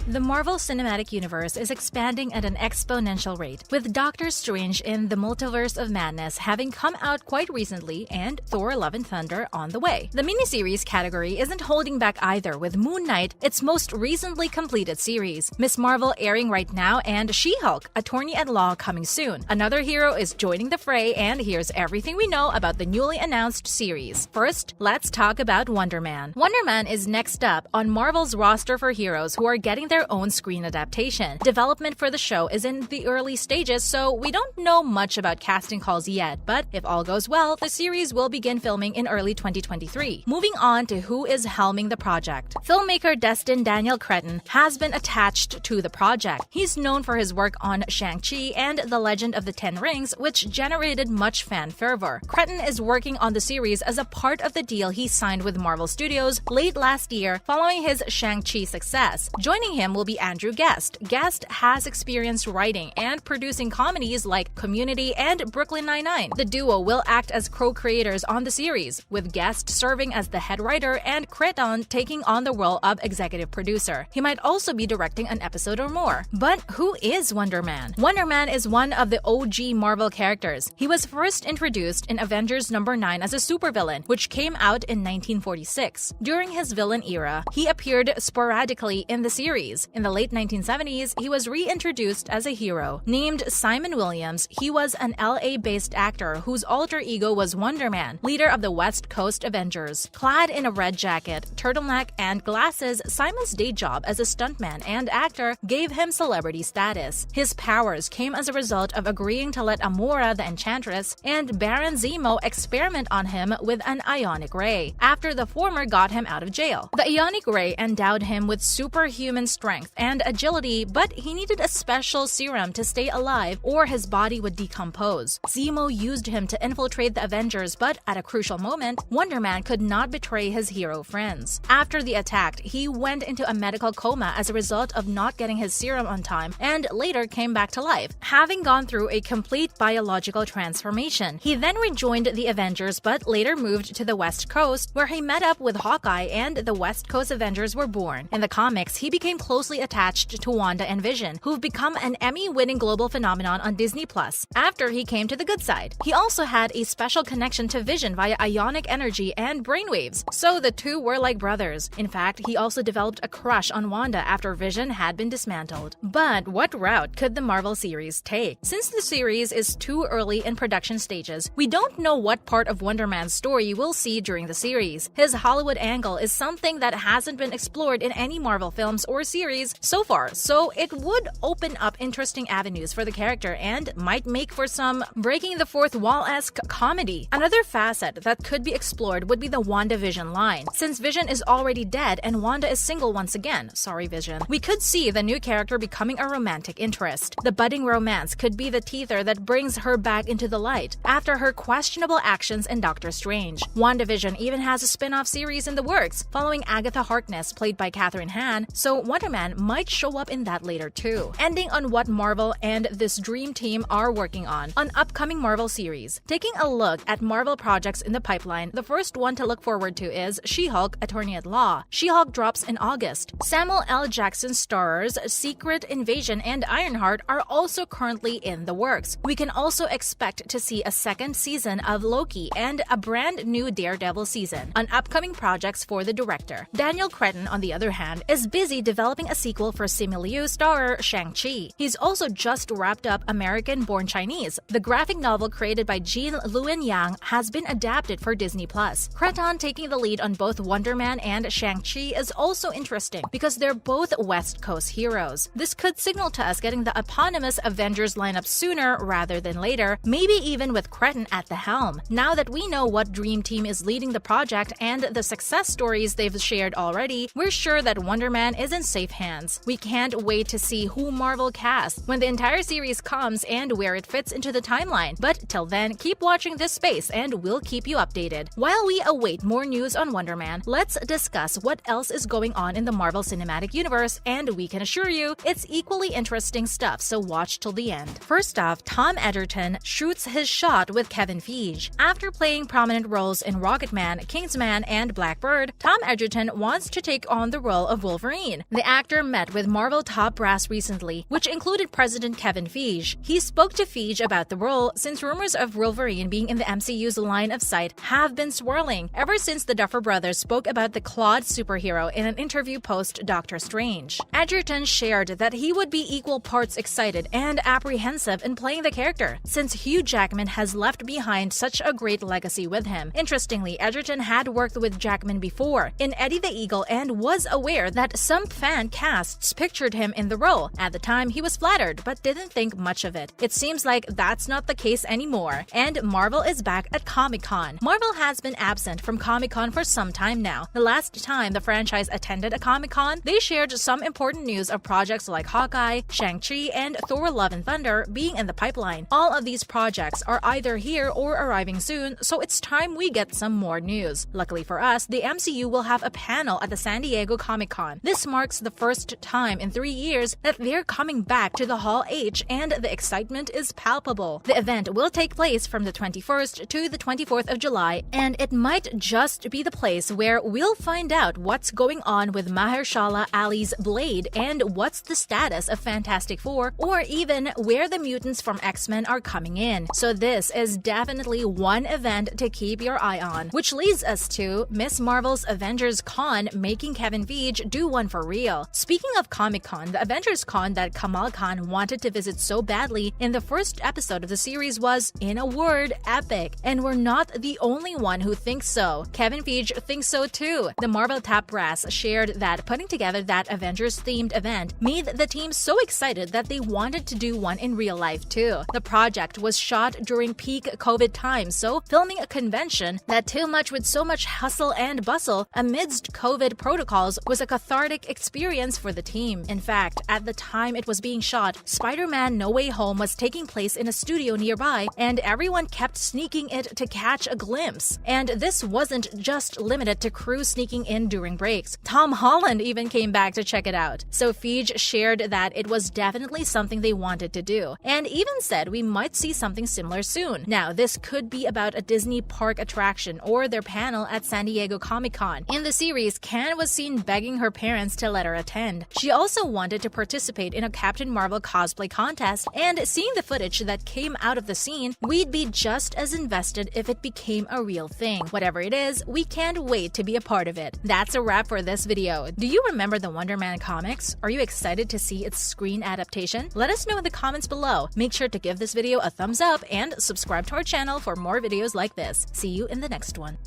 The Marvel Cinematic Universe is expanding at an exponential rate, with Doctor Strange in the Multiverse of Madness having come out quite recently and Thor: Love and Thunder on the way. The miniseries category isn't holding back either, with Moon Knight its most recently completed series, Miss Marvel airing right now, and She-Hulk: Attorney at Law coming soon. Another hero is joining the fray, and here's everything we know about the newly announced series. First, let's talk about Wonder Man. Wonder Man is next up on Marvel's roster for heroes who are getting their own screen adaptation. Development for the show is in the early stages, so we don't know much about casting calls yet, but if all goes well, the series will begin filming in early 2023. Moving on to who is helming the project. Filmmaker Destin Daniel Cretton has been attached to the project. He's known for his work on Shang-Chi and The Legend of the Ten Rings, which generated much fan fervor. Cretton is working on the series as a part of the deal he signed with Marvel Studios late last year following his Shang-Chi success. Joining him will be Andrew Guest. Guest has experience writing and producing comedies like Community and Brooklyn Nine-Nine. The duo will act as co-creators on the series, with Guest serving as the head writer and Cretton taking on the role of executive producer. He might also be directing an episode or more. But who is Wonder Man? Wonder Man is one of the OG Marvel characters. He was first introduced in Avengers #9 as a supervillain, which came out in 1946. During his villain era, he appeared sporadically in the series. In the late 1970s, he was reintroduced as a hero. Named Simon Williams, he was an LA-based actor whose alter ego was Wonder Man, leader of the West Coast Avengers. Clad in a red jacket, turtleneck, and glasses, Simon's day job as a stuntman and actor gave him celebrity status. His powers came as a result of agreeing to let Amora the Enchantress and Baron Zemo experiment on him with an ionic ray, after the former got him out of jail. The ionic ray endowed him with superhuman strength and agility, but he needed a special serum to stay alive or his body would decompose. Zemo used him to infiltrate the Avengers, but at a crucial moment, Wonder Man could not betray his hero friends. After the attack, he went into a medical coma as a result of not getting his serum on time and later came back to life, having gone through a complete biological transformation. He then rejoined the Avengers but later moved to the West Coast, where he met up with Hawkeye and the West Coast Avengers were born. In the comics, he became closely attached to Wanda and Vision, who've become an Emmy-winning global phenomenon on Disney+. After he came to the good side, he also had a special connection to Vision via ionic energy and brainwaves, so the two were like brothers. In fact, he also developed a crush on Wanda after Vision had been dismantled. But what route could the Marvel series take? Since the series is too early in production stages, we don't know what part of Wonder Man's story we'll see during the series. His Hollywood angle is something that hasn't been explored in any Marvel films or series so far, so it would open up interesting avenues for the character and might make for some breaking the fourth wall-esque comedy. Another facet that could be explored would be the WandaVision line. Since Vision is already dead and Wanda is single once again, sorry Vision, we could see the new character becoming a romantic interest. The budding romance could be the teether that brings her back into the light after her questionable actions in Doctor Strange. WandaVision even has a spin-off series in the works, following Agatha Harkness, played by Katherine Hahn, so Wonder Man might show up in that later too. Ending on what Marvel and this dream team are working on upcoming Marvel series. Taking a look at Marvel projects in the pipeline, the first one to look forward to is She-Hulk: Attorney at Law. She-Hulk drops in August. Samuel L. Jackson starrers Secret Invasion and Ironheart are also currently in the works. We can also expect to see a second season of Loki and a brand new Daredevil season on upcoming projects for the director. Daniel Cretton, on the other hand, is busy developing a sequel for Simu Liu starrer Shang-Chi. He's also just wrapped up American Born Chinese. The graphic novel created by Jean Luen Yang has been adapted for Disney+. Cretton taking the lead on both Wonder Man and Shang-Chi is also interesting because they're both West Coast heroes. This could signal to us getting the eponymous Avengers lineup sooner rather than later, maybe even with Cretton at the helm. Now that we know what dream team is leading the project and the success stories they've shared already, we're sure that Wonder Man is in safe hands. We can't wait to see who Marvel casts when the entire series comes and where it fits into the timeline. But till then, keep watching this space and we'll keep you updated. While we await more news on Wonder Man, let's discuss what else is going on in the Marvel Cinematic Universe, and we can assure you it's equally interesting stuff, so watch till the end. First off, Tom Edgerton shoots his shot with Kevin Feige. After playing prominent roles in Rocketman, Kingsman, and Blackbird, Tom Edgerton wants to take on the role of Wolverine. The actor met with Marvel top brass recently, which included President Kevin Feige. He spoke to Feige about the role since rumors of Wolverine being in the MCU's line of sight have been swirling ever since the Duffer Brothers spoke about the clawed superhero in an interview post Doctor Strange. Edgerton shared that he would be equal parts excited and apprehensive in playing the character, since Hugh Jackman has left behind such a great legacy with him. Interestingly, Edgerton had worked with Jackman before in Eddie the Eagle and was aware that some fan casts pictured him in the role. At the time, he was flattered but didn't think much of it. It seems like that's not the case anymore, and Marvel is back at Comic-Con. Marvel has been absent from Comic-Con for some time now. The last time the franchise attended a Comic-Con, they shared some important news of projects like Hawkeye, Shang-Chi, and Thor: Love and Thunder being in the pipeline. All of these projects are either here or arriving soon, so it's time we get some more news. Luckily for us, the MCU will have a panel at the San Diego Comic-Con. This marks the first time in 3 years that they're coming back to the Hall H, and the excitement is palpable. The event will take place from the 21st to the 24th of July, and it might just be the place where we'll find out what's going on with Mahershala Ali's Blade and what's the status of Fantastic Four, or even where the mutants from X-Men are coming in. So this is definitely one event to keep your eye on, which leads us to Miss Marvel's Avengers Con making Kevin Feige do one for real. Speaking of Comic-Con, the Avengers Con that Kamal Khan wanted to visit so badly in the first episode of the series was, in a word, epic. And we're not the only one who thinks so. Kevin Feige thinks so too. The Marvel top brass shared that putting together that Avengers-themed event made the team so excited that they wanted to do one in real life too. The project was shot during peak COVID times, so filming a convention that too much with so much hustle and bustle amidst COVID protocols was a cathartic experience for the team. In fact, at the time it was being shot, Spider-Man No Way Home was taking place in a studio nearby, and everyone kept sneaking it to catch a glimpse. And this wasn't just limited to crew sneaking in during breaks. Tom Holland even came back to check it out. So Feige shared that it was definitely something they wanted to do, and even said we might see something similar soon. Now, this could be about a Disney park attraction or their panel at San Diego Comic-Con. In the series, Can was seen begging her parents to let her attend. She also wanted to participate in a Captain Marvel cosplay contest, and seeing the footage that came out of the scene, we'd be just as invested if it became a real thing. Whatever it is, we can't wait to be a part of it. That's a wrap for this video. Do you remember the Wonder Man comics? Are you excited to see its screen adaptation? Let us know in the comments below. Make sure to give this video a thumbs up and subscribe to our channel for more videos like this. See you in the next one.